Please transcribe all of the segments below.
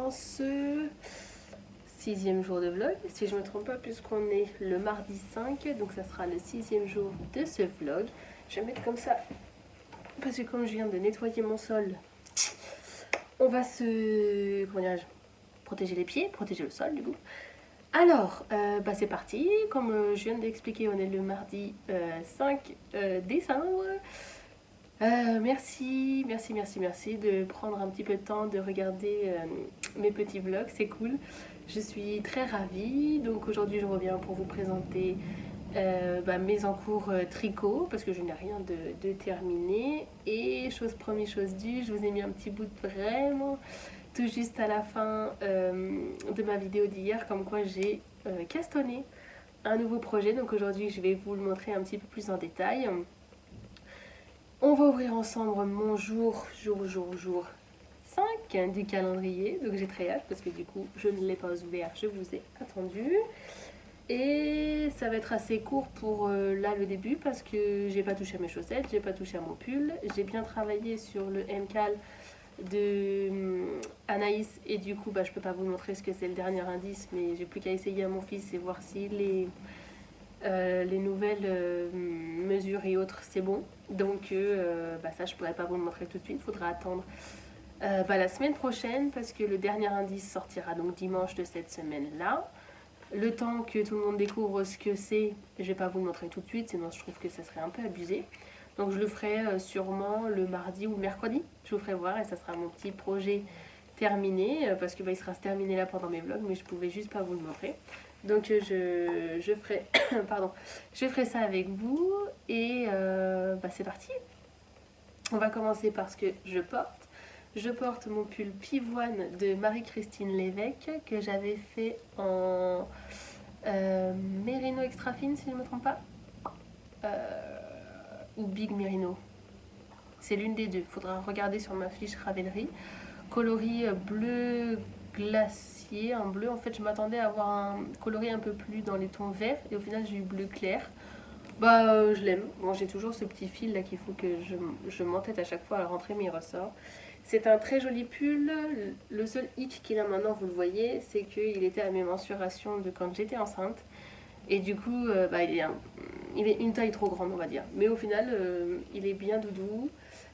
dans ce 6e jour de vlog, si je ne me trompe pas, puisqu'on est le mardi 5, donc ça sera le 6e jour de ce vlog. Je vais mettre comme ça, parce que comme je viens de nettoyer mon sol, on va se... comment dirais-je, protéger les pieds, protéger le sol du coup. Alors, c'est parti, comme je viens d'expliquer, on est le mardi 5 décembre. Merci de prendre un petit peu de temps de regarder mes petits vlogs, c'est cool. Je suis très ravie. Donc aujourd'hui je reviens pour vous présenter mes encours tricot parce que je n'ai rien de terminé. Et chose promise, chose due, je vous ai mis un petit bout de vraiment tout juste à la fin de ma vidéo d'hier, comme quoi j'ai castonné un nouveau projet. Donc aujourd'hui je vais vous le montrer un petit peu plus en détail. On va ouvrir ensemble mon jour 5 du calendrier. Donc j'ai très hâte parce que du coup je ne l'ai pas ouvert, je vous ai attendu. Et ça va être assez court pour là le début parce que j'ai pas touché à mes chaussettes, j'ai pas touché à mon pull. J'ai bien travaillé sur le MCAL de Anaïs et du coup je peux pas vous montrer ce que c'est le dernier indice, mais j'ai plus qu'à essayer à mon fils et voir si les nouvelles mesures et autres c'est bon. Donc ça je pourrais pas vous le montrer tout de suite, il faudra attendre la semaine prochaine parce que le dernier indice sortira donc dimanche de cette semaine là. Le temps que tout le monde découvre ce que c'est, je vais pas vous le montrer tout de suite, sinon je trouve que ça serait un peu abusé. Donc je le ferai sûrement le mardi ou le mercredi, je vous ferai voir et ça sera mon petit projet terminé parce que il sera terminé là pendant mes vlogs, mais je pouvais juste pas vous le montrer. Donc je ferai pardon, je ferai ça avec vous et c'est parti. On va commencer par ce que je porte mon pull pivoine de Marie-Christine Lévesque que j'avais fait en Mérino extra fine si je ne me trompe pas, ou Big Mérino, c'est l'une des deux, faudra regarder sur ma fiche Ravelry. Coloris bleu glacier, un bleu, en fait je m'attendais à avoir un coloris un peu plus dans les tons verts et au final j'ai eu bleu clair. Je l'aime. Bon, j'ai toujours ce petit fil là qu'il faut que je m'entête à chaque fois à le rentrer, mais il ressort. C'est un très joli pull. Le seul hic qu'il a maintenant, vous le voyez, c'est qu'il était à mes mensurations de quand j'étais enceinte. Et du coup, il est une taille trop grande, on va dire. Mais au final, il est bien doudou.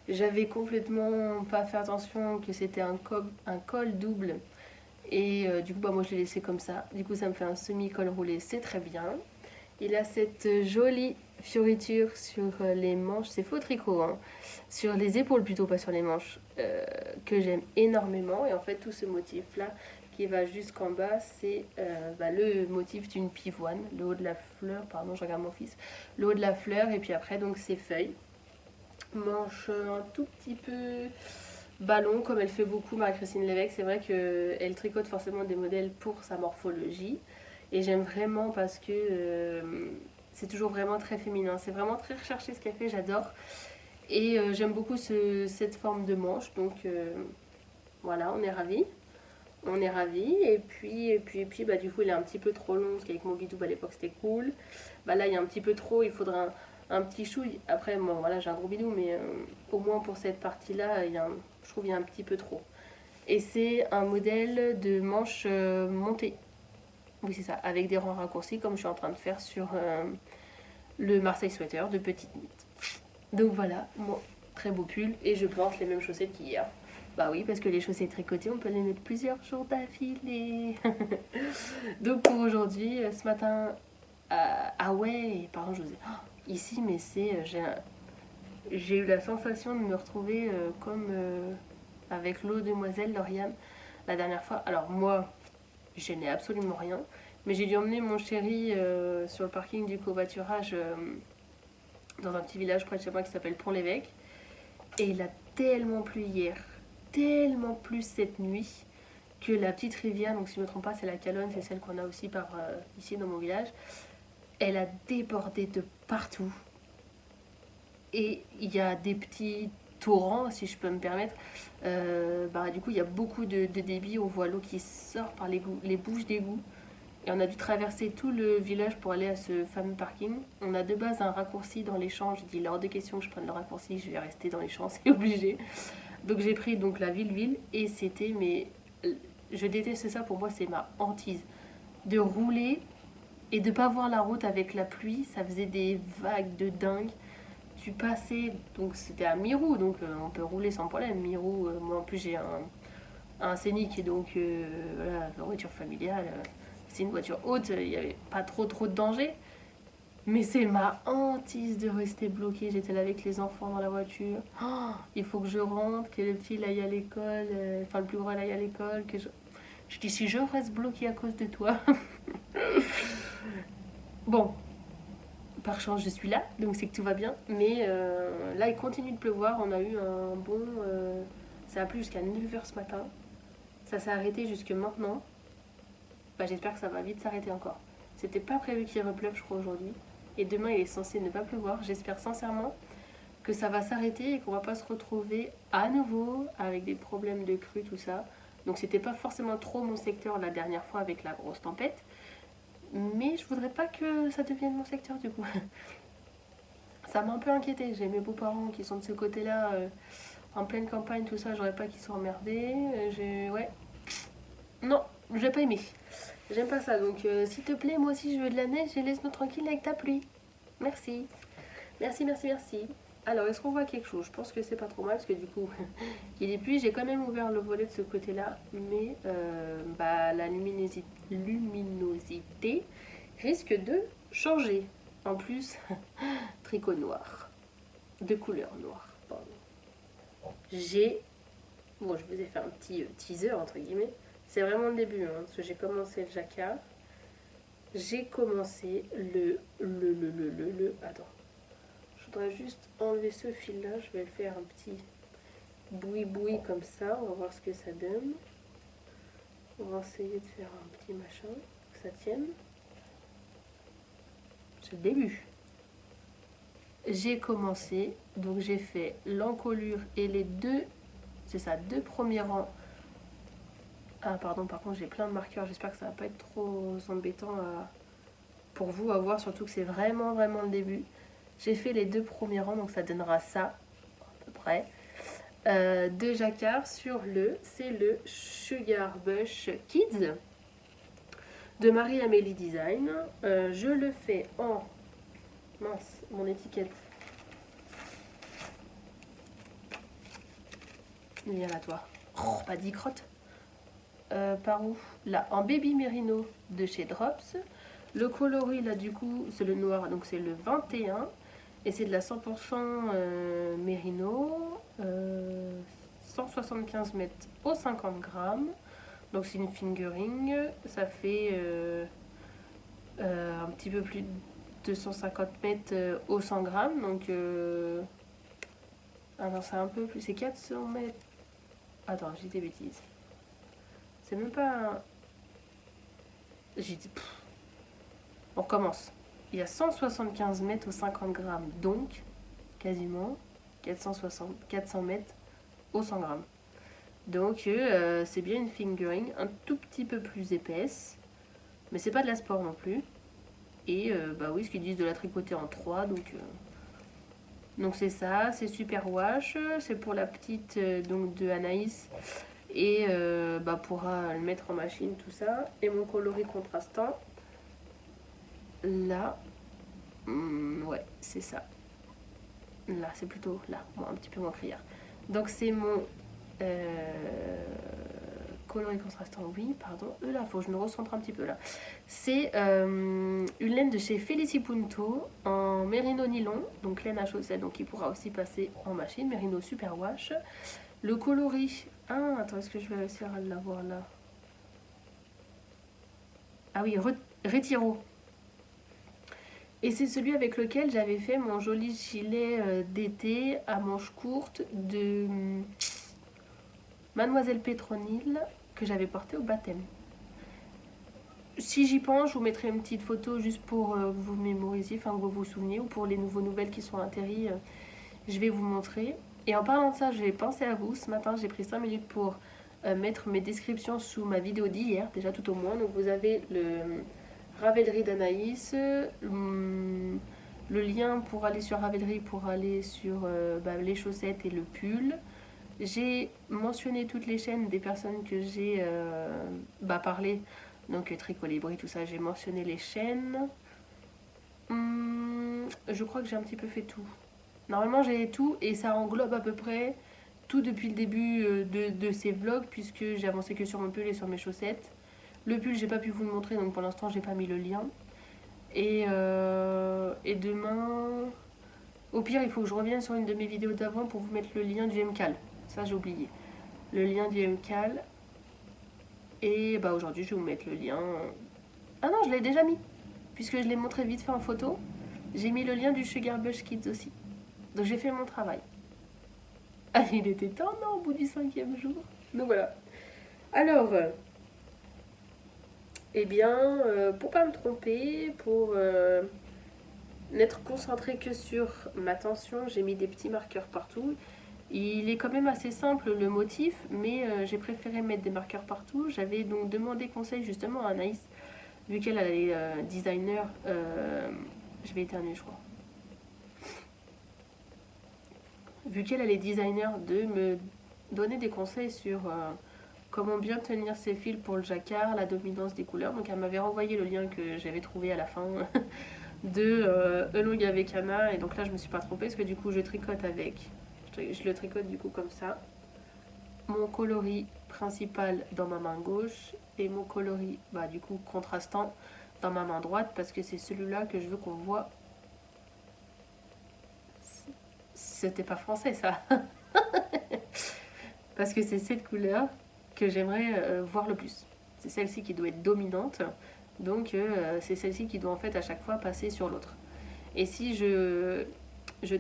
J'avais complètement pas fait attention que c'était un col double. Et du coup, moi je l'ai laissé comme ça. Du coup, ça me fait un semi-col roulé, c'est très bien. Il a cette jolie fioriture sur les manches, c'est faux tricot, hein. Sur les épaules plutôt, pas sur les manches, que j'aime énormément. Et en fait, tout ce motif-là qui va jusqu'en bas, c'est le motif d'une pivoine, le haut de la fleur, pardon, je regarde mon fils, le haut de la fleur, et puis après, donc ses feuilles. Manche un tout petit peu ballon, comme elle fait beaucoup Marie-Christine Lévesque. C'est vrai qu'elle tricote forcément des modèles pour sa morphologie. Et j'aime vraiment parce que c'est toujours vraiment très féminin. C'est vraiment très recherché ce qu'elle fait, j'adore. Et j'aime beaucoup cette forme de manche. Donc voilà, on est ravis. On est ravis. Et puis du coup, il est un petit peu trop long. Parce qu'avec mon bidou, à l'époque, c'était cool. Là, il y a un petit peu trop. Il faudra un petit chouille. Après, bon, voilà, j'ai un gros bidou. Mais au moins pour cette partie-là, je trouve qu'il y a un petit peu trop. Et c'est un modèle de manche montée. Oui, c'est ça, avec des rangs raccourcis comme je suis en train de faire sur le Marseille Sweater de Petite Knit. Donc voilà, mon très beau pull et je porte les mêmes chaussettes qu'hier. Bah oui, parce que les chaussettes tricotées, on peut les mettre plusieurs jours d'affilée. Donc pour aujourd'hui, ce matin, ah ouais, pardon, je vous ai... ici, mais c'est... j'ai eu la sensation de me retrouver comme avec l'eau demoiselle Lauriane la dernière fois. Alors moi, je n'ai absolument rien. Mais j'ai dû emmener mon chéri sur le parking du covoiturage dans un petit village près de chez moi qui s'appelle Pont-l'Évêque. Et il a tellement plu hier, tellement plu cette nuit, que la petite rivière, donc si je ne me trompe pas, c'est la Calonne, c'est celle qu'on a aussi par ici dans mon village, elle a débordé de partout. Et il y a des petits torrents, si je peux me permettre. Du coup, il y a beaucoup de débit. On voit l'eau qui sort par les bouches d'égout. Et on a dû traverser tout le village pour aller à ce fameux parking. On a de base un raccourci dans les champs. J'ai dit, il est hors de question que je prenne le raccourci, je vais rester dans les champs, c'est obligé. Donc j'ai pris la ville et c'était, mais je déteste ça, pour moi c'est ma hantise. De rouler et de pas voir la route avec la pluie, ça faisait des vagues de dingue. Tu passais, donc c'était à mi-roue, donc on peut rouler sans problème. Mi-roue, moi en plus j'ai un Scénic, donc voilà, la voiture familiale, c'est une voiture haute, il n'y avait pas trop de danger. Mais c'est ma hantise de rester bloquée. J'étais là avec les enfants dans la voiture. Oh, il faut que je rentre, que le petit aille à l'école, enfin le plus grand aille à l'école. Je dis si je reste bloquée à cause de toi. Bon, par chance je suis là, donc c'est que tout va bien. Mais là il continue de pleuvoir. On a eu un bon... ça a plu jusqu'à 9h ce matin. Ça s'est arrêté jusque maintenant. Bah, j'espère que ça va vite s'arrêter encore. C'était pas prévu qu'il repleuve je crois aujourd'hui. Et demain il est censé ne pas pleuvoir. J'espère sincèrement que ça va s'arrêter et qu'on va pas se retrouver à nouveau avec des problèmes de crue, tout ça. Donc c'était pas forcément trop mon secteur la dernière fois avec la grosse tempête. Mais je voudrais pas que ça devienne mon secteur du coup. Ça m'a un peu inquiété. J'ai mes beaux-parents qui sont de ce côté-là, en pleine campagne, tout ça. J'aurais pas qu'ils soient emmerdés. Ouais. Non, j'ai pas aimé. J'aime pas ça. Donc s'il te plaît, moi aussi je veux de la neige et laisse-nous tranquille avec ta pluie. Merci. Merci. Alors, est-ce qu'on voit quelque chose? Je pense que c'est pas trop mal parce que du coup, il est pluie. J'ai quand même ouvert le volet de ce côté-là, mais bah, la luminosité risque de changer. En plus, tricot noir, de couleur noire. Pardon. Bon, je vous ai fait un petit teaser entre guillemets. C'est vraiment le début, hein, parce que j'ai commencé le jacquard. J'ai commencé Attends. Je voudrais juste enlever ce fil là, je vais le faire un petit boui comme ça, on va voir ce que ça donne. On va essayer de faire un petit machin, que ça tienne. C'est le début. J'ai commencé, donc j'ai fait l'encolure et les deux, c'est ça, deux premiers rangs. Ah pardon, par contre j'ai plein de marqueurs, j'espère que ça va pas être trop embêtant pour vous à voir, surtout que c'est vraiment le début. J'ai fait les deux premiers rangs, donc ça donnera ça, à peu près. De jacquard sur c'est le Sugar Bush Kids de Marie-Amélie Design. Je le fais en... Mince, mon étiquette. Viens là, toi. Oh, pas d'y crotte. Par où? Là, en Baby Merino de chez Drops. Le coloris, là, du coup, c'est le noir, donc c'est le 21. Et c'est de la 100% Merino. 175 mètres au 50 grammes. Donc c'est une fingering. Ça fait un petit peu plus de 250 mètres au 100 grammes. Donc... alors c'est un peu plus... C'est 400 mètres... Attends, j'ai des bêtises. C'est même pas... J'ai dit... On recommence. Il y a 175 mètres au 50 grammes. Donc, quasiment 400 mètres au 100 grammes. Donc c'est bien une fingering un tout petit peu plus épaisse. Mais c'est pas de la sport non plus. Et bah oui, ce qu'ils disent de la tricoter en 3. Donc c'est ça, c'est super wash. C'est pour la petite donc de Anaïs. Et bah pourra le mettre en machine, tout ça. Et mon coloris contrastant. Là. Ouais, c'est ça. Là, c'est plutôt là. Bon, un petit peu moins criard. Donc c'est mon... coloris contrastant, oui, pardon. Là, faut que je me recentre un petit peu là. C'est une laine de chez Felicipunto en mérino nylon, donc laine à chaussettes, donc il pourra aussi passer en machine, mérino super wash. Le coloris, ah, attends, est-ce que je vais réussir à l'avoir là? Ah oui, Retiro. Et c'est celui avec lequel j'avais fait mon joli gilet d'été à manches courtes de Mademoiselle Pétronille que j'avais porté au baptême. Si j'y pense, je vous mettrai une petite photo juste pour vous mémoriser, enfin que vous vous souveniez, ou pour les nouvelles qui sont atterries, je vais vous montrer. Et en parlant de ça, j'ai pensé à vous. Ce matin, j'ai pris 5 minutes pour mettre mes descriptions sous ma vidéo d'hier, déjà tout au moins. Donc vous avez le Ravelry d'Anaïs, le lien pour aller sur Ravelry, pour aller sur les chaussettes et le pull. J'ai mentionné toutes les chaînes des personnes que j'ai parlé. Donc Tricolibri, tout ça, j'ai mentionné les chaînes. Je crois que j'ai un petit peu fait tout. Normalement j'ai tout et ça englobe à peu près tout depuis le début de ces vlogs puisque j'ai avancé que sur mon pull et sur mes chaussettes. Le pull j'ai pas pu vous le montrer donc pour l'instant j'ai pas mis le lien. Et demain, au pire il faut que je revienne sur une de mes vidéos d'avant pour vous mettre le lien du MCAL. Ça j'ai oublié. Le lien du MCAL. Et bah aujourd'hui je vais vous mettre le lien. Ah non je l'ai déjà mis puisque je l'ai montré vite fait en photo. J'ai mis le lien du Sugar Bush Kids aussi. Donc j'ai fait mon travail. Ah, il était temps, non, au bout du 5e jour. Donc voilà. Alors, eh bien, pour pas me tromper, pour n'être concentré que sur ma tension, j'ai mis des petits marqueurs partout. Il est quand même assez simple le motif, mais j'ai préféré mettre des marqueurs partout. J'avais donc demandé conseil justement à Anaïs, vu qu'elle est designer. Je vais éternuer, je crois. Vu qu'elle est designer, de me donner des conseils sur comment bien tenir ses fils pour le jacquard, la dominance des couleurs. Donc elle m'avait renvoyé le lien que j'avais trouvé à la fin de Elong avec Anna. Et donc là je me suis pas trompée parce que du coup je tricote avec. Je le tricote du coup comme ça. Mon coloris principal dans ma main gauche et mon coloris du coup contrastant dans ma main droite parce que c'est celui-là que je veux qu'on voit. C'était pas français ça. Parce que c'est cette couleur que j'aimerais voir le plus. C'est celle-ci qui doit être dominante, donc c'est celle-ci qui doit en fait à chaque fois passer sur l'autre. Et si je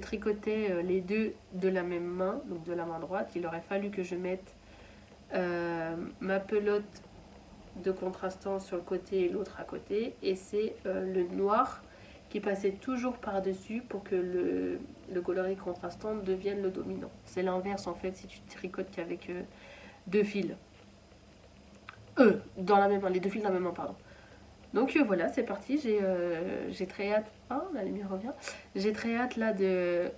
tricotais les deux de la même main, donc de la main droite, il aurait fallu que je mette ma pelote de contrastant sur le côté et l'autre à côté, et c'est le noir qui passait toujours par-dessus pour que le coloris contrastant devienne le dominant. C'est l'inverse en fait si tu tricotes qu'avec deux fils. Dans la même main, les deux fils dans la même main, pardon. Donc voilà, c'est parti, j'ai très hâte. Oh, la lumière revient. J'ai très hâte là de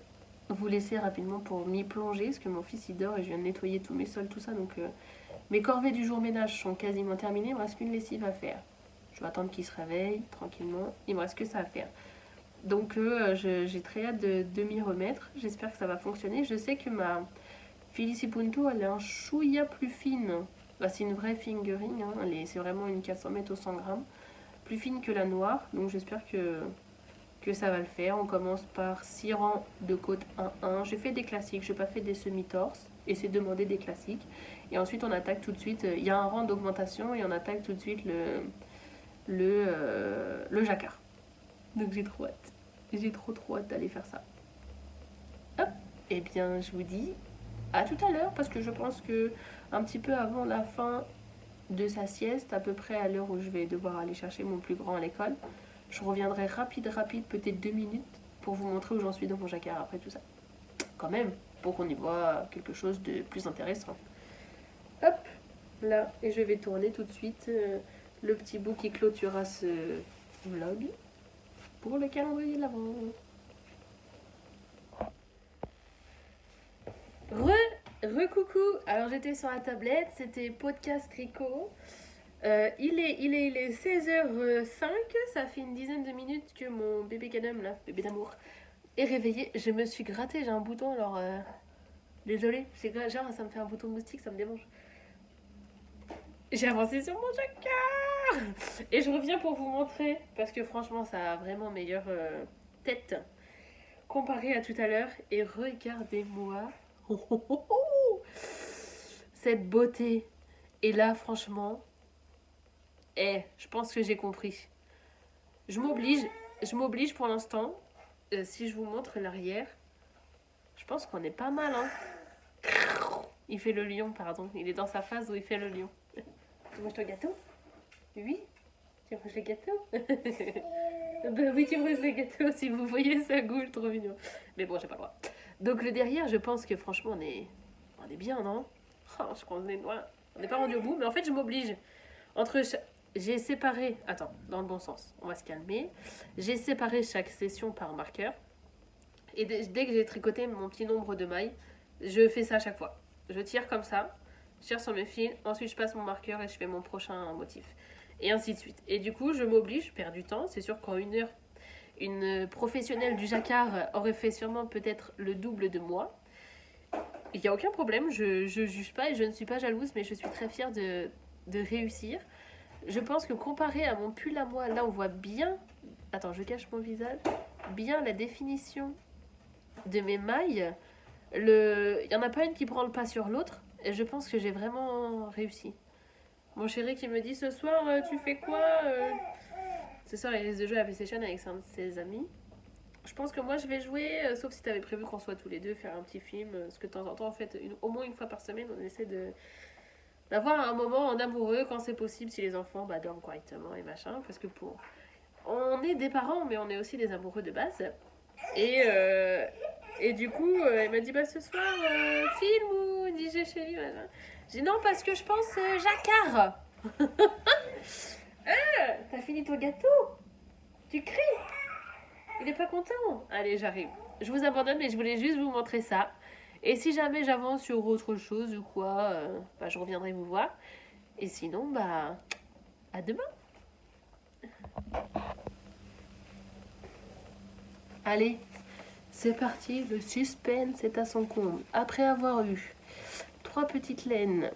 vous laisser rapidement pour m'y plonger, parce que mon fils il dort et je viens de nettoyer tous mes sols, tout ça, donc mes corvées du jour ménage sont quasiment terminées, il me reste qu'une lessive à faire. Je vais attendre qu'il se réveille tranquillement, il me reste que ça à faire. Donc j'ai très hâte de m'y remettre, j'espère que ça va fonctionner. Je sais que ma Punto elle est un chouïa plus fine. C'est une vraie fingering, hein. C'est vraiment une 400 mètres au 100 grammes. Plus fine que la noire, donc j'espère que ça va le faire. On commence par 6 rangs de côte 1-1. J'ai fait des classiques, je n'ai pas fait des semi-torses, et c'est demander des classiques. Et ensuite on attaque tout de suite, il y a un rang d'augmentation et on attaque tout de suite le jacquard. Donc j'ai trop hâte. J'ai trop hâte d'aller faire ça. Hop, et bien je vous dis à tout à l'heure parce que je pense que un petit peu avant la fin de sa sieste, à peu près à l'heure où je vais devoir aller chercher mon plus grand à l'école, je reviendrai rapide, peut-être 2 minutes pour vous montrer où j'en suis dans mon jacquard après tout ça. Quand même, pour qu'on y voit quelque chose de plus intéressant. Hop, là, et je vais tourner tout de suite le petit bout qui clôturera ce vlog pour le calendrier de l'avant. Coucou. Alors j'étais sur la tablette, c'était podcast tricot. Il est 16h05, ça fait une dizaine de minutes que mon bébé Ganem, là, bébé d'amour, est réveillé. Je me suis grattée, j'ai un bouton, alors désolée, genre ça me fait un bouton moustique, ça me démange. J'ai avancé sur mon jacquard et je reviens pour vous montrer, parce que franchement ça a vraiment meilleure tête comparé à tout à l'heure. Et regardez-moi cette beauté. Et là franchement, je pense que j'ai compris. Je m'oblige pour l'instant. Si je vous montre l'arrière, je pense qu'on est pas mal, hein. Il fait le lion, pardon. Il est dans sa phase où il fait le lion. Tu manges ton gâteau? Oui. Tu manges le gâteau? Ben oui, tu manges le gâteau. Si vous voyez sa goule, trop mignon. Mais bon, j'ai pas le droit. Donc le derrière, je pense que franchement, on est bien, non? Je crois qu'on est loin. On n'est pas rendu au bout, mais en fait, je m'oblige. J'ai séparé... Attends, dans le bon sens. On va se calmer. J'ai séparé chaque session par marqueur. Et dès que j'ai tricoté mon petit nombre de mailles, je fais ça à chaque fois. je tire comme ça, je tire sur mes fils, ensuite je passe mon marqueur et je fais mon prochain motif. Et ainsi de suite. Et du coup, je m'oblige, je perds du temps. C'est sûr qu'en 1 heure, une professionnelle du jacquard aurait fait sûrement peut-être le double de moi. Il n'y a aucun problème, je juge pas et je ne suis pas jalouse, mais je suis très fière de réussir. Je pense que comparé à mon pull à moi, là on voit bien, attends je cache mon visage, bien la définition de mes mailles. Il n'y en a pas une qui prend le pas sur l'autre et je pense que j'ai vraiment réussi. Mon chéri qui me dit ce soir tu fais quoi Ce soir il risque de jouer à la PlayStation avec un de ses amis. Je pense que moi je vais jouer, sauf si tu avais prévu qu'on soit tous les deux, faire un petit film, parce que de temps en temps en fait, au moins une fois par semaine on essaie d'avoir un moment en amoureux quand c'est possible, si les enfants dorment correctement et machin, parce que on est des parents mais on est aussi des amoureux de base. Et, euh, et du coup elle m'a dit ce soir film ou DJ chez lui machin. J'ai dit non parce que je pense jacquard. T'as fini ton gâteau? Tu cries? Il est pas content. Allez, j'arrive. Je vous abandonne, mais je voulais juste vous montrer ça. Et si jamais j'avance sur autre chose ou quoi, je reviendrai vous voir. Et sinon, à demain. Allez, c'est parti. Le suspense est à son comble. Après avoir eu 3 petites laines,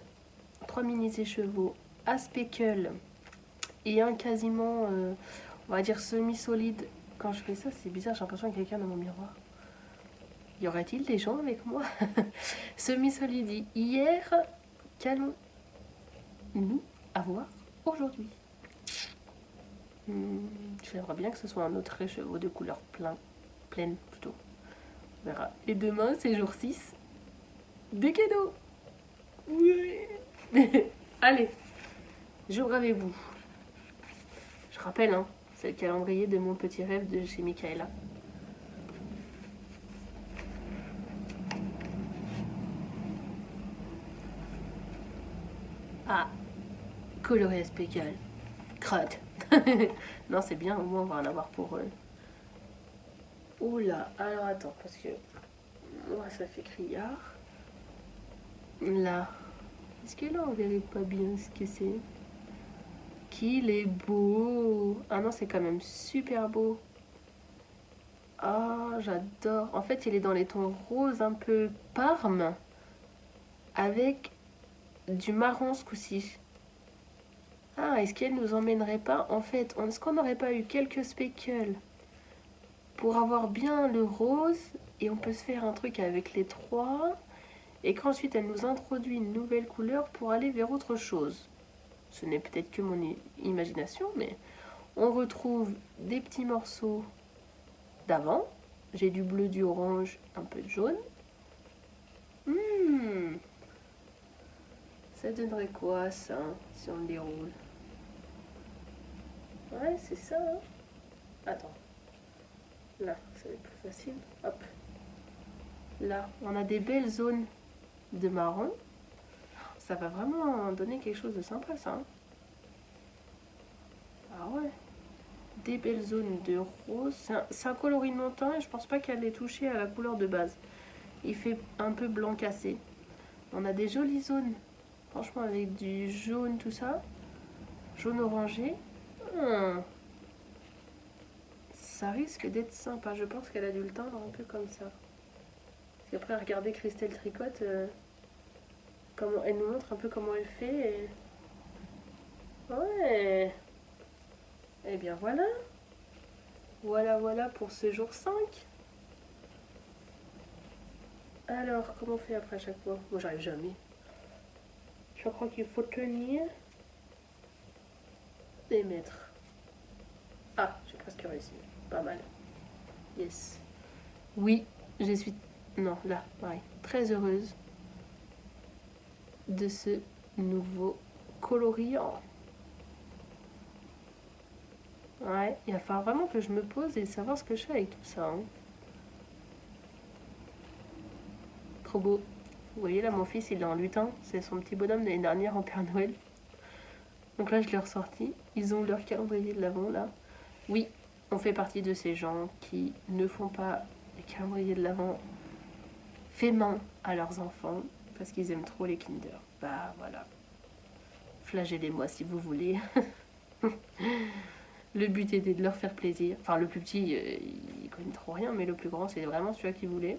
3 mini écheveaux, à speckle et un quasiment, on va dire, semi-solide. Quand je fais ça, c'est bizarre, j'ai l'impression qu'il y a quelqu'un dans mon miroir. Y aurait-il des gens avec moi? Semi-solide hier, qu'allons-nous avoir aujourd'hui? J'aimerais bien que ce soit un autre écheveau de couleur pleine plutôt. On verra. Et demain, c'est jour 6. Des cadeaux! Oui. Allez, j'ouvre avec vous. Je rappelle, c'est le calendrier de mon petit rêve de chez Michaela. Ah, coloré spécial. Crotte. Non, c'est bien, au moins on va en avoir pour eux. Oula, alors attends, parce que moi ça fait criard. Là, est-ce que là on verrait pas bien ce que c'est? Qu'il est beau! Ah non, c'est quand même super beau. Ah, j'adore. En fait, il est dans les tons roses un peu parme avec du marron ce coup-ci. Ah, est-ce qu'elle nous emmènerait pas? En fait, est-ce qu'on n'aurait pas eu quelques speckles pour avoir bien le rose et on peut se faire un truc avec les 3 et qu'ensuite elle nous introduit une nouvelle couleur pour aller vers autre chose. Ce n'est peut-être que mon imagination, mais on retrouve des petits morceaux d'avant. J'ai du bleu, du orange, un peu de jaune. Ça donnerait quoi ça, si on le déroule? Ouais, c'est ça. Attends. Là, ça va être plus facile. Hop. Là, on a des belles zones de marron. Ça va vraiment donner quelque chose de sympa, ça. Ah ouais. Des belles zones de rose. C'est un coloris montant et je pense pas qu'elle ait touché à la couleur de base. Il fait un peu blanc cassé. On a des jolies zones. Franchement, avec du jaune, tout ça. Jaune orangé. Ça risque d'être sympa. Je pense qu'elle a dû le teindre un peu comme ça. Et après, regardez Christelle tricote. Comment elle nous montre un peu comment elle fait. Et... ouais. Et bien voilà. Voilà pour ce jour 5. Alors, comment on fait après à chaque fois? Moi, j'arrive jamais. Je crois qu'il faut tenir et mettre. Ah, j'ai presque réussi. Pas mal. Yes. Oui, je suis... non, là, pareil. Très heureuse de ce nouveau coloriant. Ouais, il va falloir vraiment que je me pose et savoir ce que je fais avec tout ça. Trop beau. Vous voyez là, mon fils, il est en lutin. C'est son petit bonhomme de l'année dernière en Père Noël. Donc là, je l'ai ressorti. Ils ont leur calendrier de l'Avent, là. Oui, on fait partie de ces gens qui ne font pas les calendriers de l'Avent fait main à leurs enfants. parce qu'ils aiment trop les Kinder. Bah voilà, flagellez-moi si vous voulez. Le but était de leur faire plaisir. Enfin, le plus petit, il connaît trop rien, mais le plus grand, c'est vraiment celui qui voulait.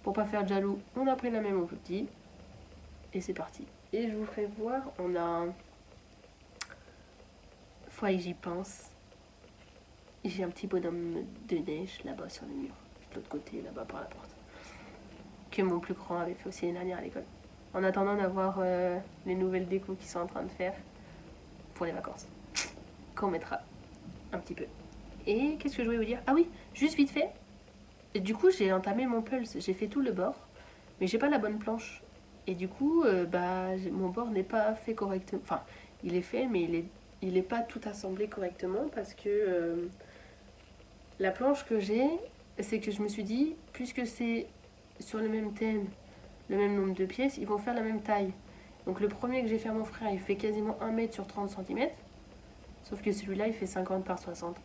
Pour pas faire de jaloux, on a pris la même au plus petit. Et c'est parti. Et je vous ferai voir, on a... Fois que j'y pense, j'ai un petit bonhomme de neige là-bas sur le mur. De l'autre côté, là-bas par la porte. Que mon plus grand avait fait aussi l'année dernière à l'école. En attendant d'avoir les nouvelles décos qu'ils sont en train de faire pour les vacances. Qu'on mettra un petit peu. Et qu'est-ce que je voulais vous dire? Ah oui, juste vite fait. Et du coup, j'ai entamé mon pulse. J'ai fait tout le bord. Mais j'ai pas la bonne planche. Et du coup, mon bord n'est pas fait correctement. Enfin, il est fait, mais il est pas tout assemblé correctement parce que la planche que j'ai, c'est que je me suis dit, puisque c'est sur le même thème, le même nombre de pièces, ils vont faire la même taille. Donc le premier que j'ai fait à mon frère, il fait quasiment 1 mètre sur 30 cm. Sauf que celui-là, il fait 50 par 60.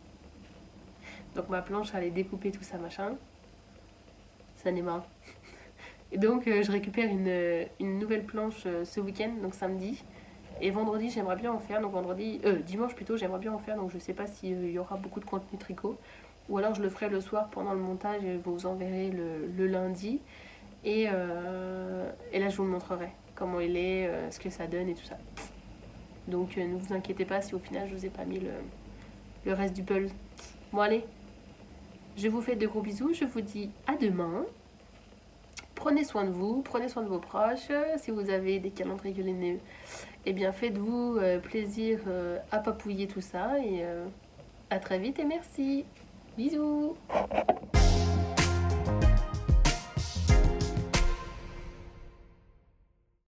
Donc ma planche, elle est découpée, tout ça, machin. Ça n'est marre. Et donc je récupère une nouvelle planche ce week-end, donc samedi. Et vendredi, j'aimerais bien en faire. Donc dimanche plutôt, j'aimerais bien en faire. Donc je sais pas s'il y aura beaucoup de contenu tricot. Ou alors je le ferai le soir pendant le montage et je vous enverrai le lundi. Et là, je vous le montrerai. Comment il est, ce que ça donne et tout ça. Donc ne vous inquiétez pas si au final je vous ai pas mis le reste du puzzle. Bon allez, je vous fais de gros bisous. Je vous dis à demain. Prenez soin de vous, prenez soin de vos proches. Si vous avez des calendriers lumineux, eh bien faites-vous plaisir à papouiller tout ça. Et à très vite et merci. Bisous.